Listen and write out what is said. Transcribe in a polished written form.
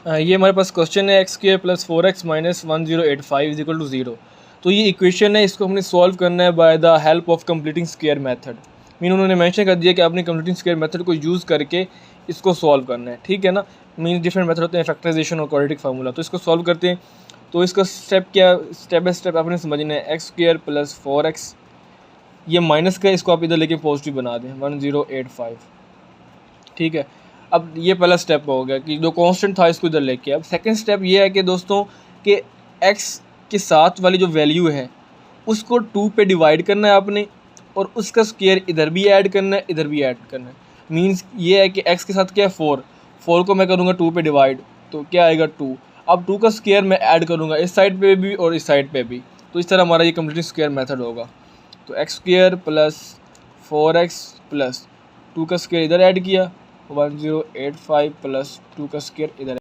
ये हमारे पास क्वेश्चन है x² + 4x - 1085 = 0। तो ये इक्वेशन है, इसको हमने सॉल्व करना है by the help of completing square method. Mean उन्होंने मेंशन कर दिया कि आपने कंप्लीटिंग स्क्वायर मेथड को यूज़ करके इसको सॉल्व करना है, ठीक है ना। मीन डिफरेंट मेथड होते हैं, फैक्टराइजेशन और क्वाड्रेटिक फार्मूला। तो इसको सॉल्व करते हैं। तो इसका स्टेप बाय स्टेप आपने समझना है। x² + 4x, ये माइनस का, इसको आप इधर लेके पॉजिटिव बना दें 1085, ठीक है। अब ये पहला स्टेप हो गया कि जो कांस्टेंट था इसको इधर लेके। अब सेकंड स्टेप ये है कि दोस्तों कि x के साथ वाली जो वैल्यू है उसको 2 पे डिवाइड करना है आपने, और उसका स्क्वायर इधर भी ऐड करना है, इधर भी ऐड करना है। मींस ये है कि x के साथ क्या है 4 को मैं करूँगा 2 पे डिवाइड, तो क्या आएगा 2। अब 2 का स्क्वायर मैं ऐड करूँगा इस साइड पे भी और इस साइड पे भी, तो इस तरह हमारा ये कंप्लीट स्क्वायर मेथड होगा। तो x² + 4x + 2 का स्क्वायर इधर ऐड किया, 1085 + 2 का स्क्वायर इधर